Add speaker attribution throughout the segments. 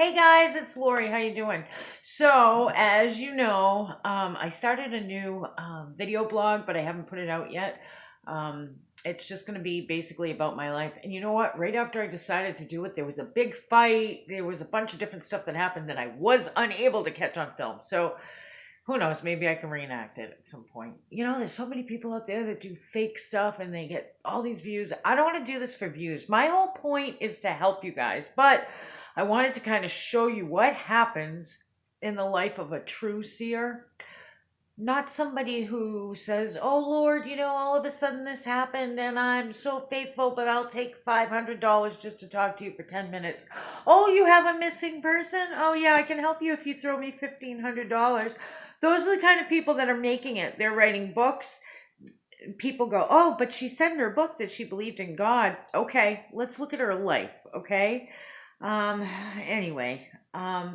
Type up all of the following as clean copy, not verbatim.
Speaker 1: Hey guys, it's Lori. How you doing? So, as you know, I started a new video blog, but I haven't put it out yet. It's just going to be basically about my life. And you know what? Right after I decided to do it, there was a big fight. There was a bunch of different stuff that happened that I was unable to catch on film. So, who knows? Maybe I can reenact it at some point. You know, there's so many people out there that do fake stuff and they get all these views. I don't want to do this for views. My whole point is to help you guys, but I wanted to kind of show you what happens in the life of a true seer. Not somebody who says, "Oh Lord, all of a sudden this happened and I'm so faithful, but I'll take $500 just to talk to you for 10 minutes. Oh, you have a missing person? Oh, yeah, I can help you if you throw me $1,500. Those are the kind of people that are making it. They're writing books. People go, "Oh, but she said in her book that she believed in God." Okay, let's look at her life, okay? Um, anyway,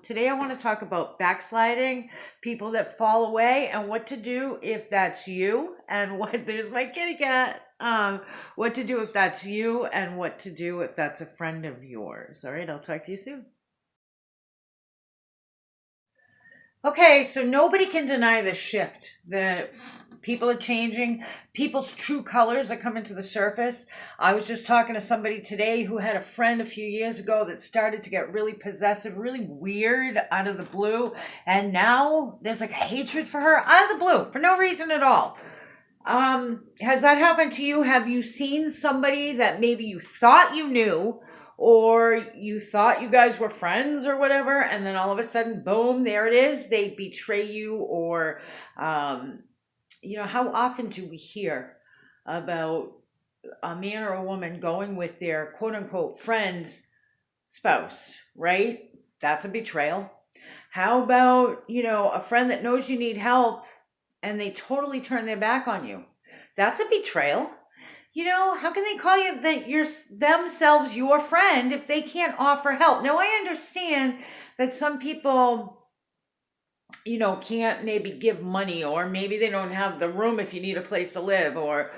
Speaker 1: today I want to talk about backsliding, people that fall away, and what to do if that's you, and what, there's my kitty cat. What to do if that's you, and what to do if that's a friend of yours. All right, I'll talk to you soon. Okay, so nobody can deny the shift. The people are changing. People's true colors are coming to the surface. I was just talking to somebody today who had a friend a few years ago that started to get really possessive, really weird out of the blue, and now there's like a hatred for her out of the blue for no reason at all. Has that happened to you? Have you seen somebody that maybe you thought you knew, or you thought you guys were friends or whatever, and then all of a sudden, boom, there it is. They betray you, or, how often do we hear about a man or a woman going with their quote unquote friend's spouse, right? That's a betrayal. How about, a friend that knows you need help and they totally turn their back on you? That's a betrayal. How can they call you that you're themselves your friend if they can't offer help? Now, I understand that some people, can't maybe give money, or maybe they don't have the room if you need a place to live, or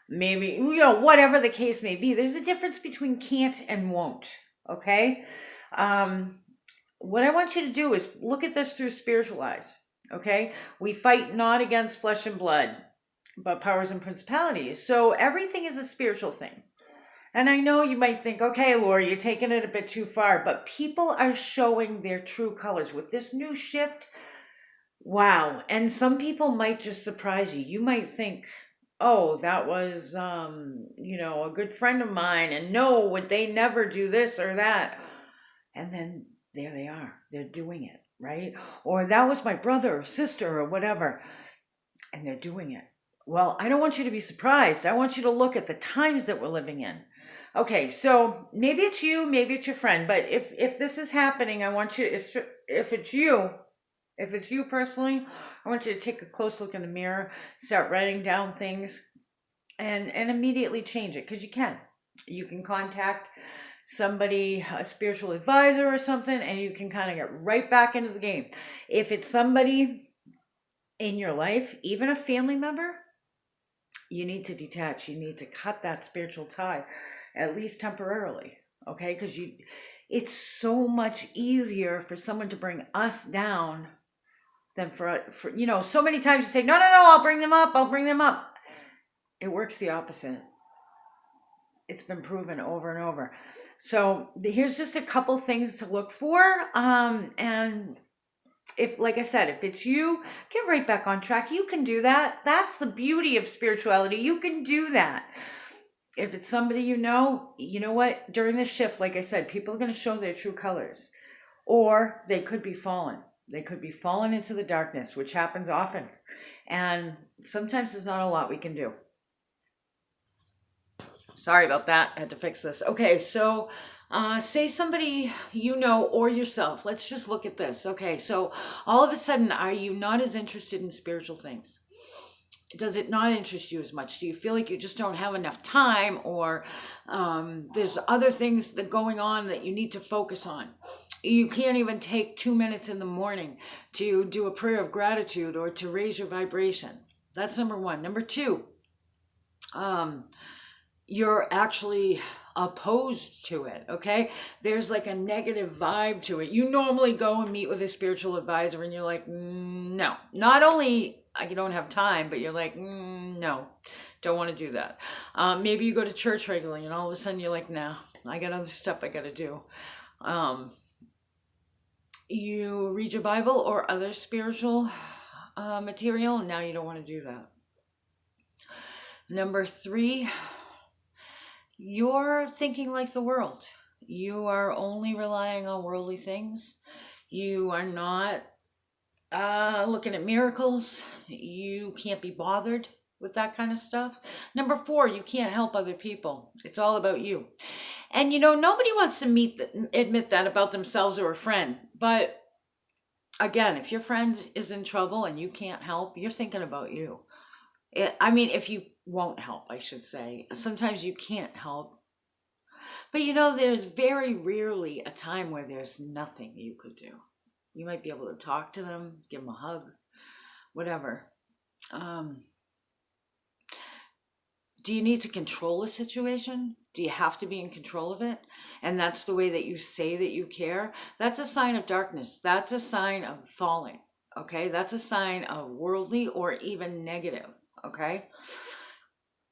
Speaker 1: maybe, whatever the case may be. There's a difference between can't and won't, okay? What I want you to do is look at this through spiritual eyes, okay? We fight not against flesh and blood, but powers and principalities. So everything is a spiritual thing. And I know you might think, okay, Laura, you're taking it a bit too far, but people are showing their true colors with this new shift. Wow. And some people might just surprise you. You might think, oh, that was, a good friend of mine, and no, would they never do this or that? And then there they are. They're doing it, right? Or that was my brother or sister or whatever, and they're doing it. Well, I don't want you to be surprised. I want you to look at the times that we're living in. Okay, so maybe it's you, maybe it's your friend, but if this is happening, I want you, if it's you personally, I want you to take a close look in the mirror, start writing down things, and immediately change it, because you can. You can contact somebody, a spiritual advisor or something, and you can kind of get right back into the game. If it's somebody in your life, even a family member, you need to detach. You need to cut that spiritual tie, at least temporarily, okay? Because it's so much easier for someone to bring us down than for so many times you say, no, I'll bring them up. It works the opposite. It's been proven over and over. So here's just a couple things to look for, and if, like I said, if it's you, get right back on track. You can do that. That's the beauty of spirituality. You can do that. If it's somebody you know what? During this shift, like I said, people are going to show their true colors. Or they could be fallen. They could be fallen into the darkness, which happens often. And sometimes there's not a lot we can do. Sorry about that. I had to fix this. Okay, so say somebody or yourself. Let's just look at this. Okay, so all of a sudden, are you not as interested in spiritual things? Does it not interest you as much? Do you feel like you just don't have enough time, or there's other things that going on that you need to focus on? You can't even take 2 minutes in the morning to do a prayer of gratitude or to raise your vibration. That's number one. Number two, you're actually opposed to it, okay? There's like a negative vibe to it. You normally go and meet with a spiritual advisor and you're like, no. Not only you don't have time, but you're like, no, don't want to do that. Maybe you go to church regularly and all of a sudden you're like, no, I got other stuff I got to do. You read your Bible or other spiritual material, and now you don't want to do that. Number 3, you're thinking like the world. You are only relying on worldly things. You are not looking at miracles. You can't be bothered with that kind of stuff. Number 4, you can't help other people. It's all about you. And nobody wants to admit that about themselves or a friend. But again, if your friend is in trouble and you can't help, you're thinking about you. If you won't help, I should say. Sometimes you can't help. But there's very rarely a time where there's nothing you could do. You might be able to talk to them, give them a hug, whatever. Do you need to control a situation? Do you have to be in control of it? And that's the way that you say that you care? That's a sign of darkness. That's a sign of falling, okay? That's a sign of worldly or even negative, okay?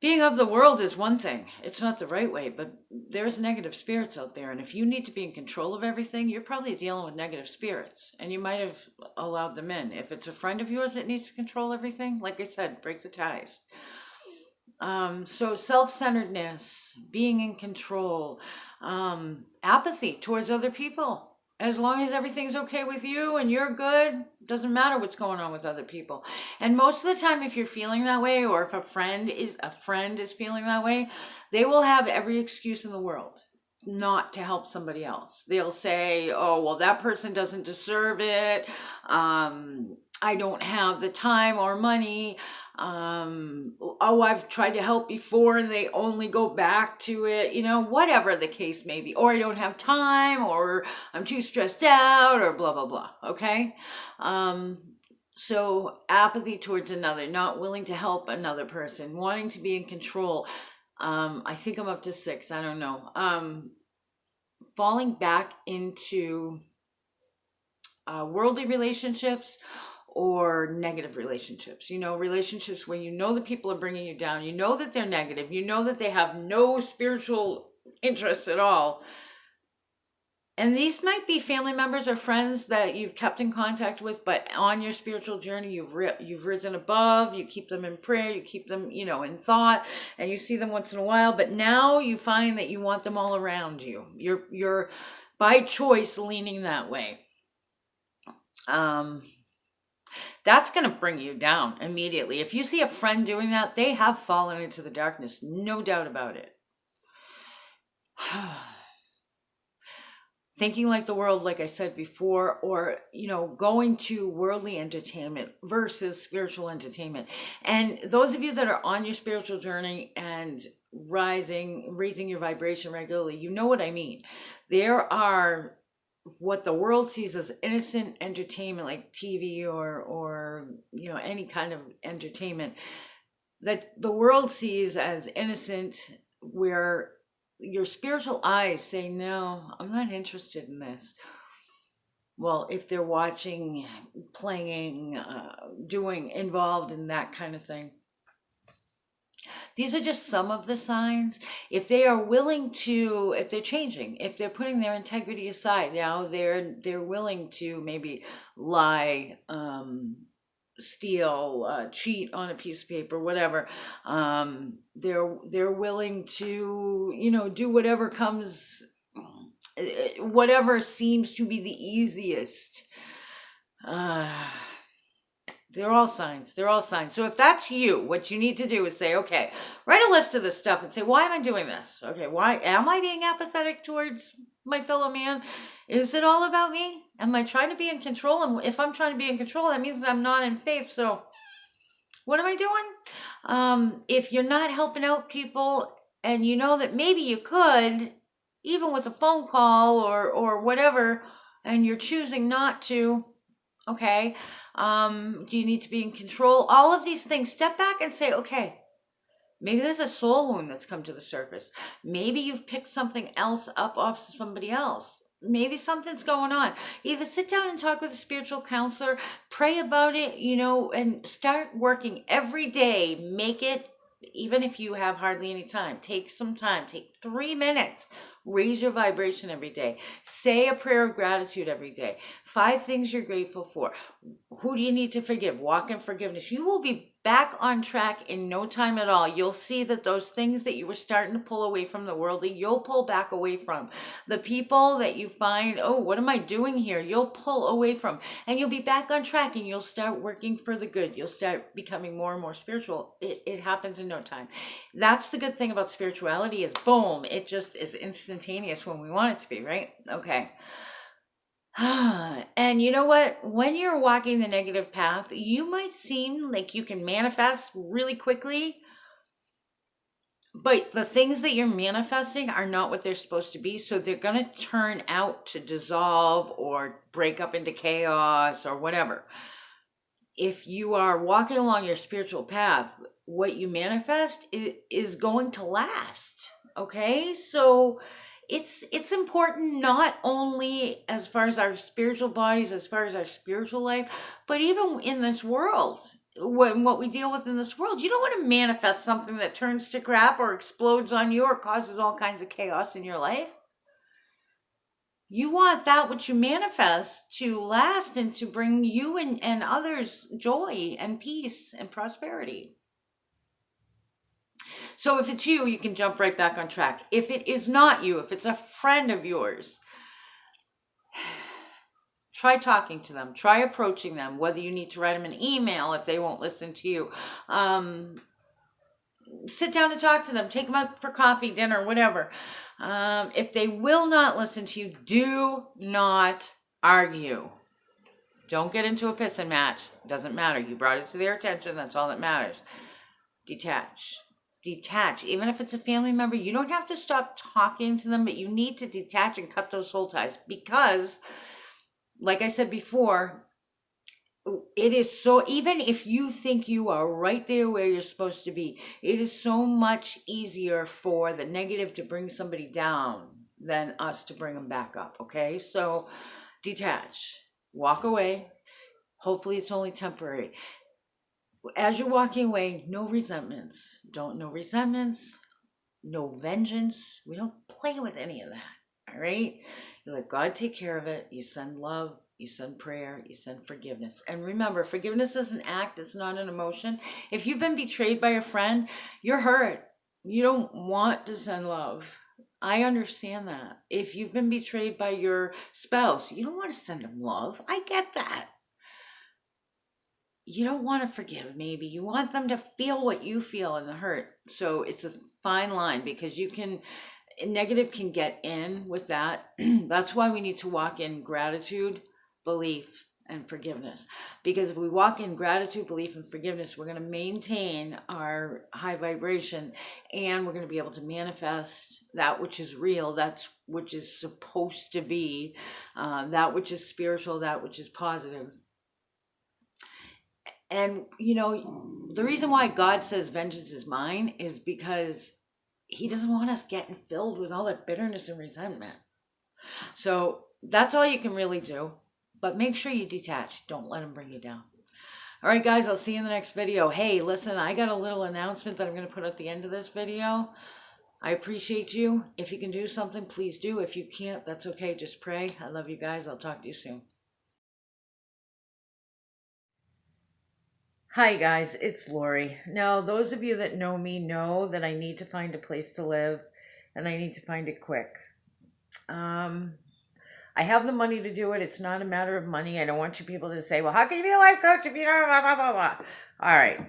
Speaker 1: Being of the world is one thing. It's not the right way, but there's negative spirits out there. And if you need to be in control of everything, you're probably dealing with negative spirits. And you might have allowed them in. If it's a friend of yours that needs to control everything, like I said, break the ties. So self-centeredness, being in control, apathy towards other people. As long as everything's okay with you and you're good, doesn't matter what's going on with other people. And most of the time, if you're feeling that way, or if a friend is feeling that way, they will have every excuse in the world not to help somebody else. They'll say, oh, well, that person doesn't deserve it. I don't have the time or money. Oh, I've tried to help before and they only go back to it, whatever the case may be. Or I don't have time, or I'm too stressed out, or blah, blah, blah. Okay? So apathy towards another, not willing to help another person, wanting to be in control. I think I'm up to 6. I don't know. Falling back into worldly relationships or negative relationships. Relationships where the people are bringing you down. That they're negative. That they have no spiritual interest at all. And these might be family members or friends that you've kept in contact with, but on your spiritual journey, you've risen above, you keep them in prayer, you keep them, in thought, and you see them once in a while, but now you find that you want them all around you. You're by choice leaning that way. That's going to bring you down immediately. If you see a friend doing that, they have fallen into the darkness, no doubt about it. Thinking like the world, like I said before, or, going to worldly entertainment versus spiritual entertainment. And those of you that are on your spiritual journey and raising your vibration regularly, you know what I mean. There are what the world sees as innocent entertainment, like TV or any kind of entertainment, that the world sees as innocent, where your spiritual eyes say, no, I'm not interested in this. Well, if they're watching, playing, involved in that kind of thing. These are just some of the signs. If they are willing to, if they're changing, if they're putting their integrity aside, now they're willing to maybe lie, steal, cheat on a piece of paper, whatever. They're willing to, do whatever comes, whatever seems to be the easiest. They're all signs. So if that's you, what you need to do is say, okay, write a list of this stuff and say, why am I doing this? Okay, why am I being apathetic towards my fellow man? Is it all about me? Am I trying to be in control? And if I'm trying to be in control, that means I'm not in faith. So what am I doing? If you're not helping out people and you know that maybe you could, even with a phone call or whatever, and you're choosing not to, okay, do you need to be in control? All of these things, step back and say, okay, Maybe there's a soul wound that's come to the surface. Maybe you've picked something else up off somebody else. Maybe something's going on. Either sit down and talk with a spiritual counselor, pray about it, and start working every day. Make it, even if you have hardly any time, take some time, take 3 minutes, raise your vibration every day, say a prayer of gratitude every day, 5 things you're grateful for. Who do you need to forgive? Walk in forgiveness. You will be back on track in no time at all. You'll see that those things that you were starting to pull away from the worldly, you'll pull back away from. The people that you find, oh, what am I doing here? You'll pull away from. And you'll be back on track, and you'll start working for the good. You'll start becoming more and more spiritual. It happens in no time. That's the good thing about spirituality is boom, it just is instantaneous when we want it to be, right? Okay. And you know what? When you're walking the negative path, you might seem like you can manifest really quickly, but the things that you're manifesting are not what they're supposed to be. So they're going to turn out to dissolve or break up into chaos or whatever. If you are walking along your spiritual path, what you manifest is going to last. Okay? So it's important not only as far as our spiritual bodies, as far as our spiritual life, but even in this world, what we deal with in this world. You don't want to manifest something that turns to crap or explodes on you or causes all kinds of chaos in your life. You want that which you manifest to last and to bring you and others joy and peace and prosperity. So if it's you, you can jump right back on track. If it is not you, if it's a friend of yours, try talking to them. Try approaching them, whether you need to write them an email if they won't listen to you. Sit down and talk to them. Take them out for coffee, dinner, whatever. If they will not listen to you, do not argue. Don't get into a pissing match. Doesn't matter. You brought it to their attention. That's all that matters. Detach. Detach. Even if it's a family member, you don't have to stop talking to them, but you need to detach and cut those soul ties because, like I said before, it is so, even if you think you are right there where you're supposed to be, it is so much easier for the negative to bring somebody down than us to bring them back up. Okay, so detach, walk away. Hopefully it's only temporary. As you're walking away, no resentments. No resentments, no vengeance. We don't play with any of that. All right, you let God take care of it. You send love, you send prayer, you send forgiveness. And remember, forgiveness is an act, it's not an emotion. If you've been betrayed by a friend, you're hurt. You don't want to send love. I understand that. If you've been betrayed by your spouse, you don't want to send them love. I get that. You don't want to forgive, maybe. You want them to feel what you feel in the hurt. So it's a fine line because negative can get in with that. That's why we need to walk in gratitude, belief, and forgiveness. Because if we walk in gratitude, belief, and forgiveness, we're going to maintain our high vibration and we're going to be able to manifest that which is real, that which is supposed to be, that which is spiritual, that which is positive. And, the reason why God says vengeance is mine is because he doesn't want us getting filled with all that bitterness and resentment. So that's all you can really do. But make sure you detach. Don't let them bring you down. All right, guys, I'll see you in the next video. Hey, listen, I got a little announcement that I'm going to put at the end of this video. I appreciate you. If you can do something, please do. If you can't, that's okay. Just pray. I love you guys. I'll talk to you soon. Hi guys, it's Lori. Now, those of you that know me know that I need to find a place to live and I need to find it quick. I have the money to do it. It's not a matter of money. I don't want you people to say, well, how can you be a life coach if you don't blah, blah, blah, blah. All right.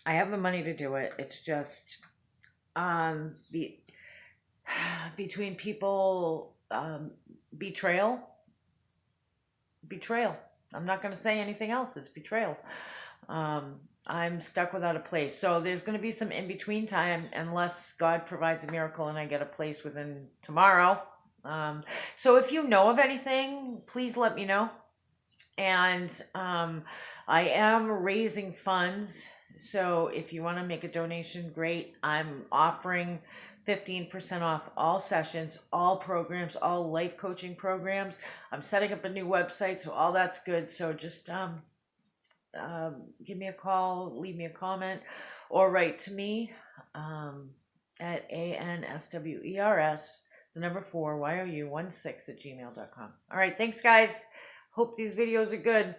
Speaker 1: I have the money to do it. It's just between people, betrayal. I'm not going to say anything else. It's betrayal. I'm stuck without a place. So there's going to be some in-between time unless God provides a miracle and I get a place within tomorrow. So if you know of anything, please let me know. And I am raising funds So if you want to make a donation, great. I'm offering 15% off all sessions, all programs, all life coaching programs. I'm setting up a new website, so all that's good. So just give me a call, leave me a comment, or write to me um, at answers, the number 4, YOU 16 at gmail.com. All right, thanks, guys. Hope these videos are good.